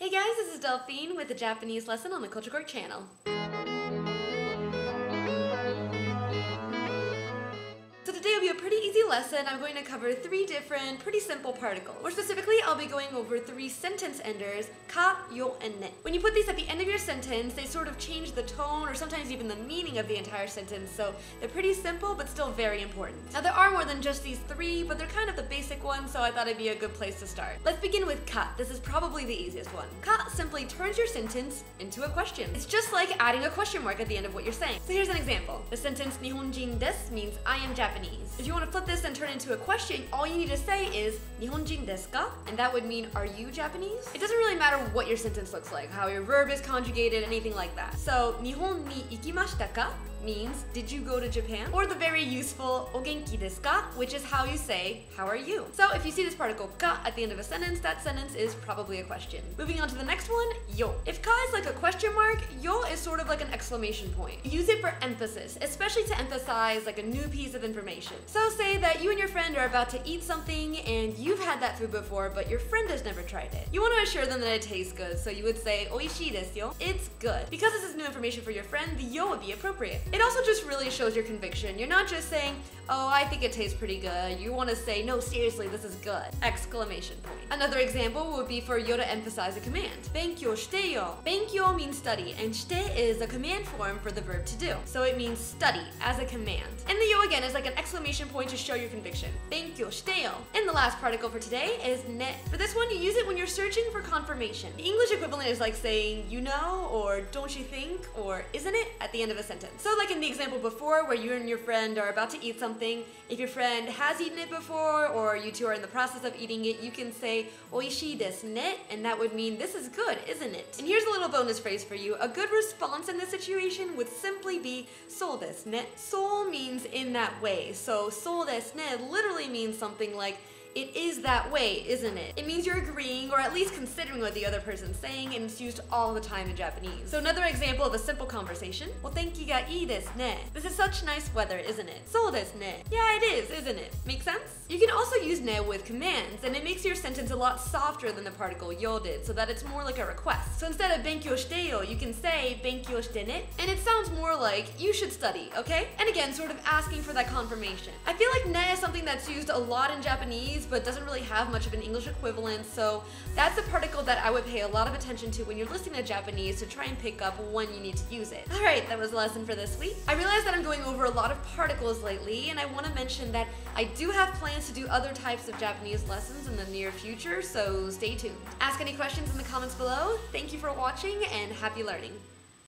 Hey guys, this is Delphine with a Japanese lesson on the CultureQuirk channel. So today will be a pretty easy lesson. I'm going to cover 3 different, pretty simple particles. More specifically, I'll be going over 3 sentence enders, ka, yo, and ne. When you put these at the end of your sentence, they sort of change the tone or sometimes even the meaning of the entire sentence, so they're pretty simple but still very important. Now there are more than just these 3, but they're kind of the basic ones, so I thought it'd be a good place to start. Let's begin with ka. This is probably the easiest one. Ka simply turns your sentence into a question. It's just like adding a question mark at the end of what you're saying. So here's an example. The sentence Nihonjin desu means I am Japanese. If you want to flip this and turn it into a question, all you need to say is Nihonjin desu ka? And that would mean, are you Japanese? It doesn't really matter what your sentence looks like, how your verb is conjugated, anything like that. So, Nihon ni ikimashita ka means, did you go to Japan? Or the very useful o genki desu ka, which is how you say, how are you? So if you see this particle ka at the end of a sentence, that sentence is probably a question. Moving on to the next one, yo. If ka is like a question mark, yo is sort of like an exclamation point. Use it for emphasis, especially to emphasize like a new piece of information. So say that you and your friend are about to eat something and you've had that food before, but your friend has never tried it. You want to assure them that it tastes good, so you would say, oishii desu yo. It's good. Because this is new information for your friend, the yo would be appropriate. It also just really shows your conviction. You're not just saying, oh, I think it tastes pretty good. You want to say, no, seriously, this is good. Exclamation point. Another example would be for yo to emphasize a command. Benkyou shite yo. Benkyou means study, and shite is a command form for the verb to do. So it means study as a command. And the yo again is like an exclamation point to show your conviction. Benkyou shite yo. And the last particle for today is ne. For this one, you use it when you're searching for confirmation. The English equivalent is like saying, you know, or don't you think, or isn't it, at the end of a sentence. So like in the example before where you and your friend are about to eat something, if your friend has eaten it before or you two are in the process of eating it, you can say oishii desu ne, and that would mean this is good, isn't it? And here's a little bonus phrase for you. A good response in this situation would simply be so desu ne. So means in that way. So desu ne literally means something like it is that way, isn't it? It means you're agreeing or at least considering what the other person's saying, and it's used all the time in Japanese. So another example of a simple conversation. Otenki ga ii desu ne. This is such nice weather, isn't it? So desu ne. Yeah, it is, isn't it? Make sense? You can also use ne with commands, and it makes your sentence a lot softer than the particle yo did, so that it's more like a request. So instead of benkyou shite yo, you can say benkyou shite ne, and it sounds more like you should study, okay? And again, sort of asking for that confirmation. I feel like ne is something that's used a lot in Japanese, but doesn't really have much of an English equivalent, so that's a particle that I would pay a lot of attention to when you're listening to Japanese to try and pick up when you need to use it. Alright, that was the lesson for this week. I realize that I'm going over a lot of particles lately, and I want to mention that I do have plans to do other types of Japanese lessons in the near future, so stay tuned. Ask any questions in the comments below. Thank you for watching, and happy learning.